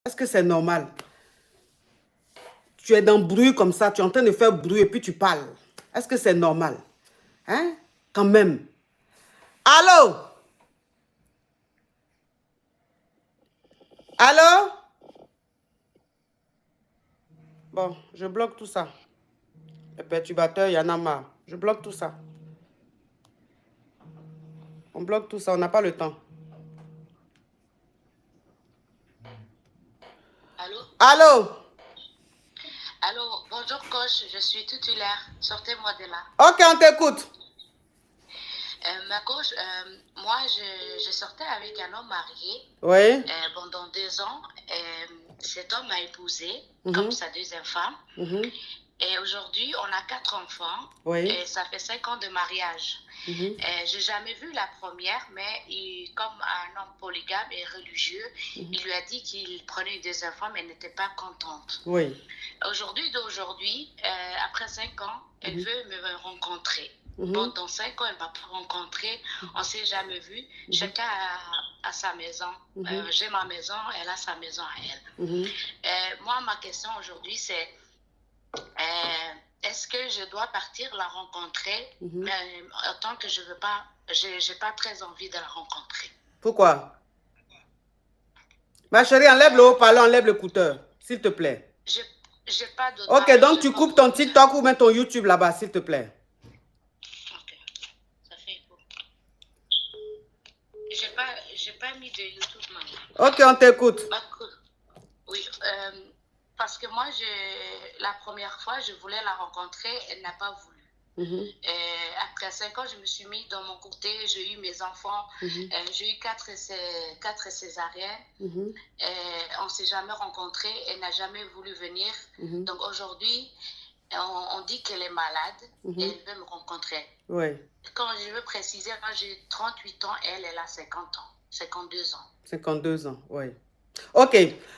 Est-ce que c'est normal? Tu es dans le bruit comme ça, tu es en train de faire bruit et puis tu parles. Est-ce que c'est normal? Hein? Quand même. Allô? Allô? Bon, je bloque tout ça. Les perturbateurs, il y en a marre. Je bloque tout ça. On bloque tout ça, on n'a pas le temps. Allô? Allô? Allô, bonjour coach, je suis titulaire. Sortez-moi de là. Ok, on t'écoute. Ma coach, moi je sortais avec un homme marié Oui. pendant 2 ans. Cet homme m'a épousée comme sa deuxième femme. Et aujourd'hui, on a 4 enfants. Oui. Et ça fait 5 ans de mariage. J'ai jamais vu la première, mais comme un homme polygame et religieux, il lui a dit qu'il prenait une deuxième femme, mais elle n'était pas contente. Oui. Aujourd'hui, après 5 ans, elle veut me rencontrer. Pendant 5 ans, elle ne m'a pas rencontré. On ne s'est jamais vu. Chacun a sa maison. J'ai ma maison, elle a sa maison à elle. Moi, ma question aujourd'hui, c'est est-ce que je dois partir la rencontrer tant que je veux pas, j'ai pas très envie de la rencontrer. Pourquoi? Ma chérie, enlève le haut-parleur, enlève l'écouteur, s'il te plaît. J'ai pas de. Ok, donc tu coupes ton TikTok ou même ton YouTube là-bas, s'il te plaît. Ok, ça fait beau. J'ai pas mis de YouTube maintenant. Ok, on t'écoute. Oui, parce que moi, la première fois, je voulais la rencontrer, elle n'a pas voulu. Après 5 ans, je me suis mis dans mon côté, j'ai eu mes enfants, j'ai eu 4 césariennes. On ne s'est jamais rencontrés, elle n'a jamais voulu venir. Donc aujourd'hui, on dit qu'elle est malade et elle veut me rencontrer. Oui. Quand je veux préciser, moi j'ai 38 ans, elle a 50 ans, 52 ans. 52 ans, oui. Ok,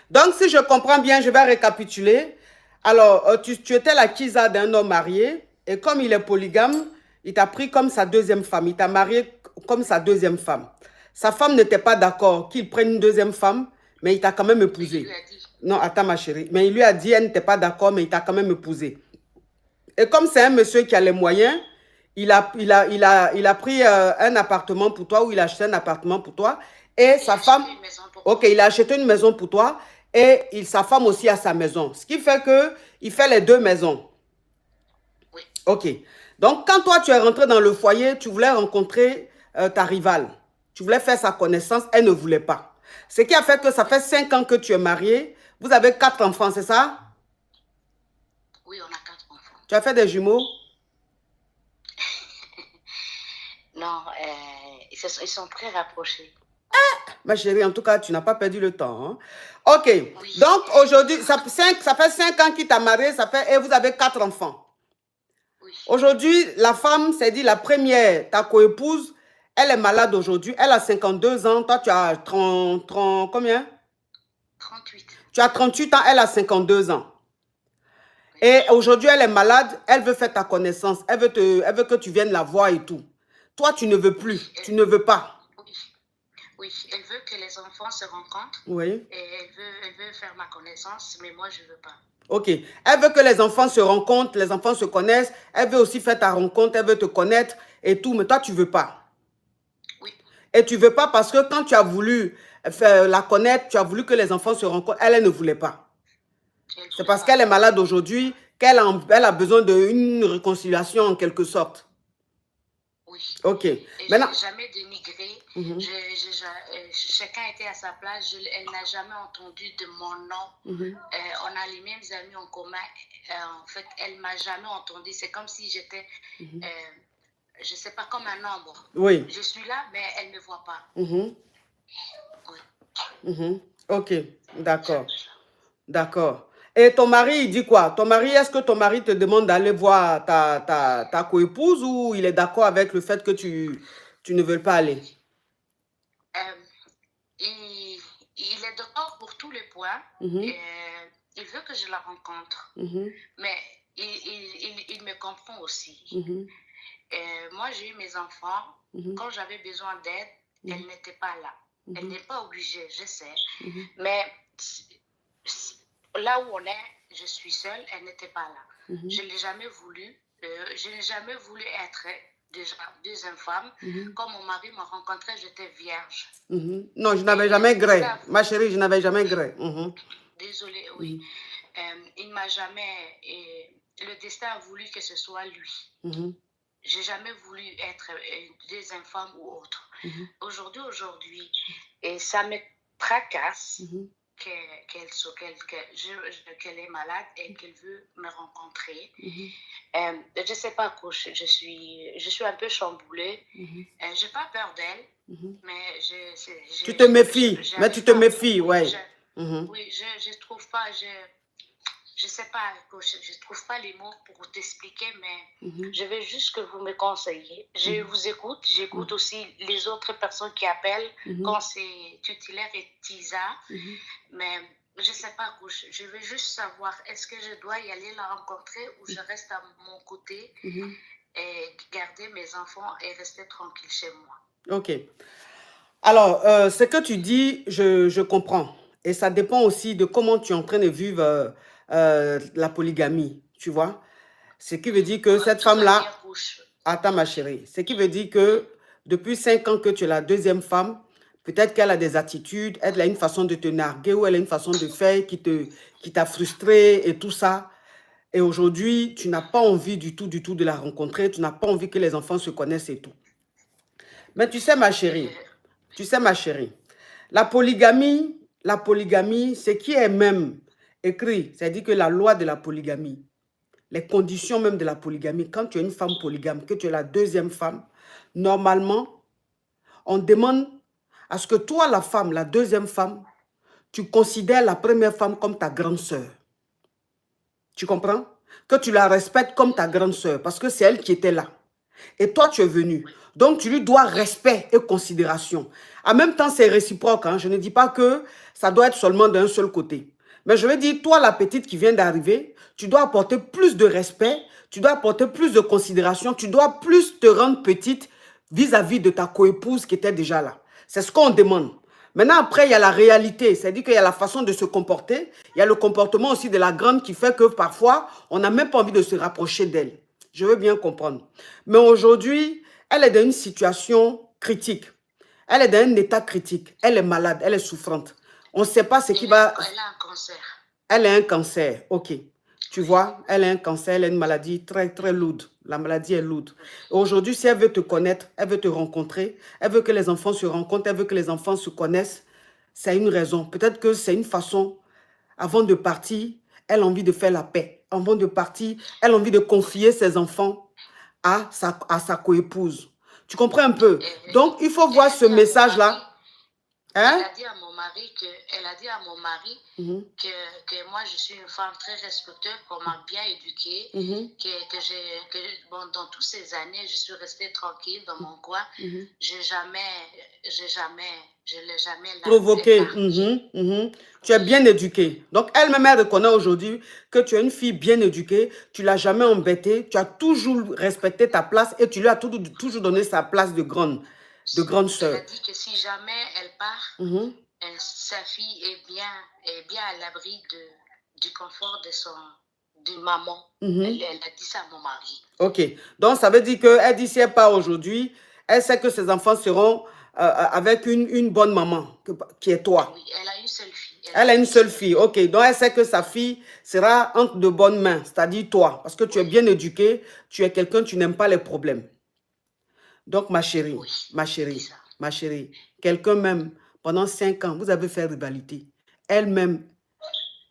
donc si je comprends bien, je vais récapituler. Alors, tu étais la kisa d'un homme marié et comme il est polygame, il t'a pris comme sa deuxième femme. Il t'a marié comme sa deuxième femme. Sa femme n'était pas d'accord qu'il prenne une deuxième femme, mais il t'a quand même épousé. Il lui a dit. Non, attends ma chérie. Mais il lui a dit, elle n'était pas d'accord, mais il t'a quand même épousé. Et comme c'est un monsieur qui a les moyens, il a pris un appartement pour toi ou il a acheté un appartement pour toi. Et sa femme, ok, il a acheté une maison pour toi et sa femme aussi a sa maison. Ce qui fait qu'il fait les deux maisons. Oui. Ok. Donc, quand toi, tu es rentré dans le foyer, tu voulais rencontrer ta rivale. Tu voulais faire sa connaissance, elle ne voulait pas. Ce qui a fait que ça fait 5 ans que tu es marié. Vous avez 4 enfants, c'est ça? Oui, on a 4 enfants. Tu as fait des jumeaux? Non, ils sont très rapprochés. Ma chérie, en tout cas, tu n'as pas perdu le temps. Hein? Ok. Oui. Donc, aujourd'hui, ça fait 5 ans qu'il t'a marié, et vous avez 4 enfants. Oui. Aujourd'hui, la femme s'est dit, la première, ta coépouse, elle est malade aujourd'hui. Elle a 52 ans. Toi, tu as 30 combien? 38. Tu as 38 ans, elle a 52 ans. Oui. Et aujourd'hui, elle est malade. Elle veut faire ta connaissance. Elle veut que tu viennes la voir et tout. Toi, tu ne veux plus. Oui. Tu ne veux pas. Oui, elle veut que les enfants se rencontrent. Oui. Et elle veut faire ma connaissance, mais moi, je ne veux pas. Ok. Elle veut que les enfants se rencontrent, les enfants se connaissent. Elle veut aussi faire ta rencontre, elle veut te connaître et tout. Mais toi, tu ne veux pas. Oui. Et tu ne veux pas parce que quand tu as voulu la connaître, tu as voulu que les enfants se rencontrent. Elle ne voulait pas. C'est parce qu'elle est malade aujourd'hui qu'elle a besoin d'une réconciliation en quelque sorte. Oui. Ok. Et maintenant, je n'ai jamais dénigré. Chacun était à sa place. Elle n'a jamais entendu de mon nom. On a les mêmes amis en commun. En fait, elle ne m'a jamais entendu. C'est comme si j'étais, je ne sais pas, comme un ombre. Oui. Je suis là, mais elle ne me voit pas. Oui. Ok, d'accord. D'accord. Et ton mari, il dit quoi? Ton mari, est-ce que ton mari te demande d'aller voir ta coépouse ou il est d'accord avec le fait que tu ne veux pas aller? Il est d'accord pour tous les points. Il veut que je la rencontre. Mais il me comprend aussi. Moi, j'ai eu mes enfants. Quand j'avais besoin d'aide, elle n'était pas là. Elle n'est pas obligée, je sais. Mais là où on est, je suis seule, elle n'était pas là. Je ne l'ai jamais voulu. Je n'ai jamais voulu être déjà deuxième femme. Quand mon mari m'a rencontrée, j'étais vierge. Non, je n'avais jamais gré. Ma chérie, je n'avais jamais gré. Désolée, oui. Il ne m'a jamais... le destin a voulu que ce soit lui. J'ai jamais voulu être une deuxième femme ou autre. Aujourd'hui, et ça me tracasse qu'elle est malade et qu'elle veut me rencontrer. Je ne sais pas, coach, je suis un peu chamboulée. Je n'ai pas peur d'elle, mais tu te méfies, mais tu te méfies, ouais. Oui, je ne trouve pas... Je ne sais pas, je ne trouve pas les mots pour t'expliquer, mais je veux juste que vous me conseillez. Je vous écoute, j'écoute aussi les autres personnes qui appellent quand c'est tutélaire et TISA, mais je ne sais pas, je veux juste savoir, est-ce que je dois y aller la rencontrer ou je reste à mon côté et garder mes enfants et rester tranquille chez moi? Ok. Alors, ce que tu dis, je comprends. Et ça dépend aussi de comment tu es en train de vivre la polygamie, tu vois. Ce qui veut dire que cette femme-là... Attends, ma chérie. Ce qui veut dire que depuis 5 ans que tu es la deuxième femme, peut-être qu'elle a des attitudes, elle a une façon de te narguer ou elle a une façon de faire qui t'a frustré et tout ça. Et aujourd'hui, tu n'as pas envie du tout de la rencontrer. Tu n'as pas envie que les enfants se connaissent et tout. Mais tu sais, ma chérie, la polygamie, ce qui est même écrit, c'est-à-dire que la loi de la polygamie, les conditions même de la polygamie, quand tu es une femme polygame, que tu es la deuxième femme, normalement, on demande à ce que toi, la femme, la deuxième femme, tu considères la première femme comme ta grande sœur. Tu comprends? Que tu la respectes comme ta grande sœur, parce que c'est elle qui était là. Et toi, tu es venu. Donc, tu lui dois respect et considération. En même temps, c'est réciproque. Hein? Je ne dis pas que ça doit être seulement d'un seul côté. Mais je veux dire, toi, la petite qui vient d'arriver, tu dois apporter plus de respect, tu dois apporter plus de considération, tu dois plus te rendre petite vis-à-vis de ta coépouse qui était déjà là. C'est ce qu'on demande. Maintenant, après, il y a la réalité, c'est-à-dire qu'il y a la façon de se comporter, il y a le comportement aussi de la grande qui fait que parfois, on n'a même pas envie de se rapprocher d'elle. Je veux bien comprendre. Mais aujourd'hui, elle est dans une situation critique. Elle est dans un état critique. Elle est malade, elle est souffrante. On ne sait pas ce qui va... Elle a un cancer. Elle a un cancer, ok. Tu vois, elle a un cancer, elle a une maladie très, très lourde. La maladie est lourde. Aujourd'hui, si elle veut te connaître, elle veut te rencontrer, elle veut que les enfants se rencontrent, elle veut que les enfants se connaissent, c'est une raison. Peut-être que c'est une façon, avant de partir, elle a envie de faire la paix. Avant de partir, elle a envie de confier ses enfants à sa coépouse. Tu comprends un peu? Donc, il faut voir ce message-là. Hein? Elle a dit à mon mari que moi, je suis une femme très respectueuse, qu'on m'a bien éduquée, dans toutes ces années, je suis restée tranquille dans mon coin. Je ne l'ai jamais provoqué. Tu es bien éduquée. Donc, elle-même, elle reconnaît aujourd'hui que tu es une fille bien éduquée, tu ne l'as jamais embêtée, tu as toujours respecté ta place et tu lui as toujours donné sa place de grande sœur. Elle a dit que si jamais elle part, sa fille est bien à l'abri du confort de maman. Elle a dit ça à mon mari. Ok. Donc, ça veut dire qu'elle dit si elle part aujourd'hui, elle sait que ses enfants seront avec une bonne maman, qui est toi. Oui, elle a une seule fille. Elle a une seule fille, ok. Donc, elle sait que sa fille sera entre de bonnes mains, c'est-à-dire toi. Parce que tu es bien éduquée, tu es quelqu'un, tu n'aimes pas les problèmes. Donc, ma chérie, ma chérie, quelqu'un même, pendant 5 ans, vous avez fait rivalité. Elle-même,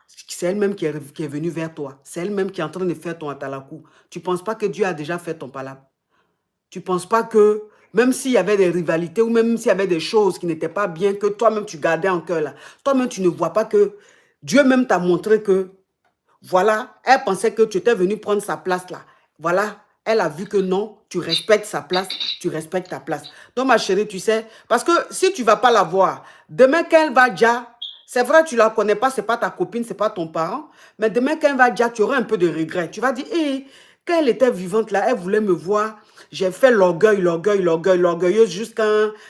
c'est elle-même qui est venue vers toi. C'est elle-même qui est en train de faire ton atalakou. Tu ne penses pas que Dieu a déjà fait ton palabre? Tu ne penses pas que, même s'il y avait des rivalités ou même s'il y avait des choses qui n'étaient pas bien, que toi-même tu gardais en cœur là, toi-même tu ne vois pas que Dieu même t'a montré que, voilà, elle pensait que tu étais venu prendre sa place là. Voilà, elle a vu que non, tu respectes sa place, tu respectes ta place. Donc ma chérie, tu sais, parce que si tu ne vas pas la voir, demain quand elle va déjà, c'est vrai, tu ne la connais pas, ce n'est pas ta copine, ce n'est pas ton parent, mais demain quand elle va déjà, tu auras un peu de regret. Tu vas dire, hé, quand elle était vivante là, elle voulait me voir, j'ai fait l'orgueilleuse jusqu'à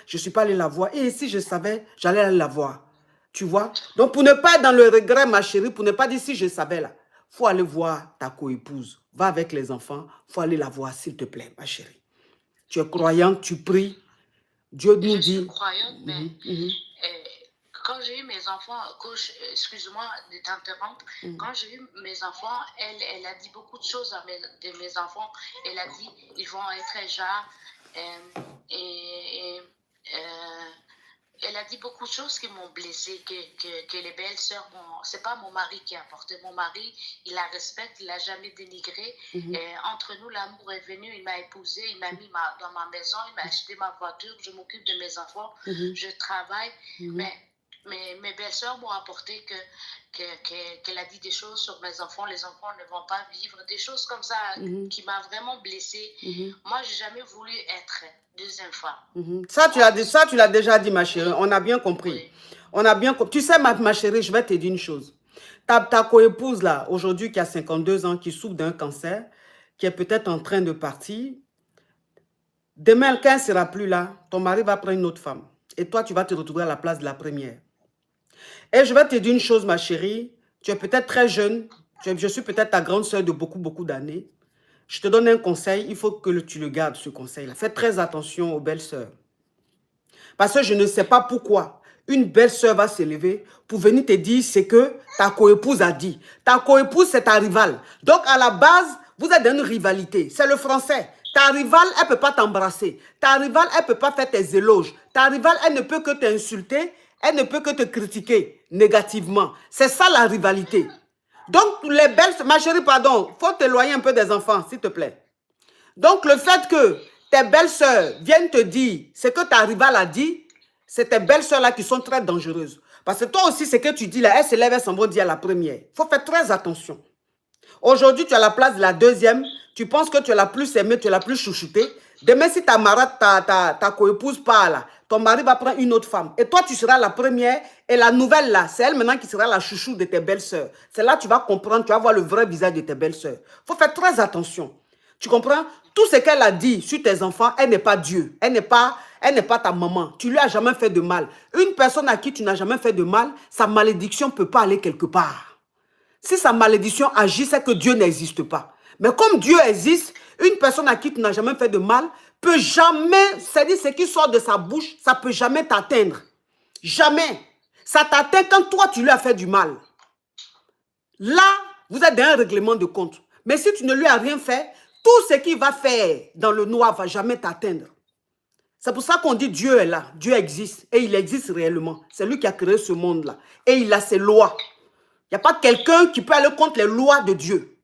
je ne suis pas allée la voir. Et si je savais, j'allais aller la voir. Tu vois? Donc, pour ne pas être dans le regret, ma chérie, pour ne pas dire si je savais là, il faut aller voir ta coépouse. Va avec les enfants, il faut aller la voir, s'il te plaît, ma chérie. Tu es croyante, tu pries. Dieu nous dit... Je suis croyante, mais quand j'ai eu mes enfants, excuse-moi de t'interrompre, quand j'ai eu mes enfants, elle a dit beaucoup de choses à de mes enfants. Elle a dit, ils vont être genre... elle a dit beaucoup de choses qui m'ont blessée, que les belles-sœurs, c'est pas mon mari qui a apporté. Mon mari, il la respecte, il l'a jamais dénigré. Entre nous, l'amour est venu, il m'a épousée, il m'a mis dans ma maison, il m'a acheté ma voiture, je m'occupe de mes enfants, je travaille. Mais mes belles-sœurs m'ont apporté qu'elle a dit des choses sur mes enfants, les enfants ne vont pas vivre, des choses comme ça qui m'a vraiment blessée. Moi, j'ai jamais voulu être deuxième femme. Ça, tu l'as déjà dit, ma chérie. On a bien compris. Oui. On a bien compris. Tu sais, ma chérie, je vais te dire une chose. Ta coépouse, là, aujourd'hui, qui a 52 ans, qui souffre d'un cancer, qui est peut-être en train de partir, demain, quand elle ne sera plus là, ton mari va prendre une autre femme. Et toi, tu vas te retrouver à la place de la première. Et je vais te dire une chose, ma chérie. Tu es peut-être très jeune. Je suis peut-être ta grande soeur de beaucoup, beaucoup d'années. Je te donne un conseil. Il faut que tu le gardes, ce conseil-là. Fais très attention aux belles-sœurs. Parce que je ne sais pas pourquoi une belle-sœur va s'élever pour venir te dire ce que ta coépouse a dit. Ta coépouse, c'est ta rivale. Donc, à la base, vous êtes dans une rivalité. C'est le français. Ta rivale, elle ne peut pas t'embrasser. Ta rivale, elle ne peut pas faire tes éloges. Ta rivale, elle ne peut que t'insulter. Elle ne peut que te critiquer négativement. C'est ça la rivalité. Donc, les belles... Ma chérie, pardon, il faut t'éloigner un peu des enfants, s'il te plaît. Donc, le fait que tes belles-sœurs viennent te dire ce que ta rivale a dit, c'est tes belles-sœurs-là qui sont très dangereuses. Parce que toi aussi, ce que tu dis là, elle se lève, elle s'en va dire à la première. Il faut faire très attention. Aujourd'hui, tu as la place de la deuxième. Tu penses que tu es la plus aimée, tu es la plus chouchoutée. Demain, si ta marade, ta coépouse part là, ton mari va prendre une autre femme. Et toi, tu seras la première. Et la nouvelle là, c'est elle maintenant qui sera la chouchou de tes belles-sœurs. C'est là que tu vas comprendre, tu vas voir le vrai visage de tes belles-sœurs. Il faut faire très attention. Tu comprends? Tout ce qu'elle a dit sur tes enfants, elle n'est pas Dieu. Elle n'est pas ta maman. Tu lui as jamais fait de mal. Une personne à qui tu n'as jamais fait de mal, sa malédiction ne peut pas aller quelque part. Si sa malédiction agit, c'est que Dieu n'existe pas. Mais comme Dieu existe, une personne à qui tu n'as jamais fait de mal peut jamais, c'est-à-dire ce qui sort de sa bouche, ça ne peut jamais t'atteindre. Jamais. Ça t'atteint quand toi, tu lui as fait du mal. Là, vous êtes dans un règlement de compte. Mais si tu ne lui as rien fait, tout ce qu'il va faire dans le noir ne va jamais t'atteindre. C'est pour ça qu'on dit Dieu est là. Dieu existe. Et il existe réellement. C'est lui qui a créé ce monde-là. Et il a ses lois. Il n'y a pas quelqu'un qui peut aller contre les lois de Dieu.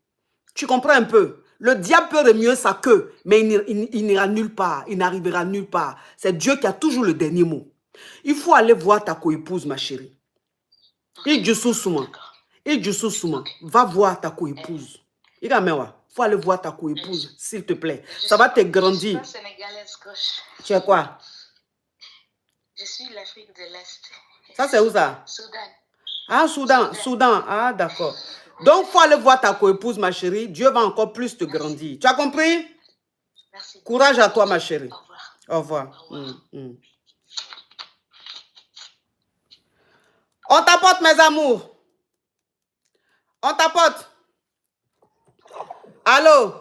Tu comprends un peu? Le diable peut remuer sa queue, mais il n'ira nulle part. Il n'arrivera nulle part. C'est Dieu qui a toujours le dernier mot. Il faut aller voir ta coépouse, ma chérie. Va voir ta coépouse. Il faut aller voir ta coépouse, s'il te plaît. Ça va te grandir. Je suis pas sénégalaise, coach. Tu es quoi? Je suis l'Afrique de l'Est. Ça, c'est où ça? Soudan. Ah, Soudan. Ah, d'accord. Donc, il faut aller voir ta coépouse, ma chérie. Dieu va encore plus te grandir. Tu as compris? Merci. Courage à toi, ma chérie. Au revoir. Au revoir. On t'apporte, mes amours. On t'apporte. Allô?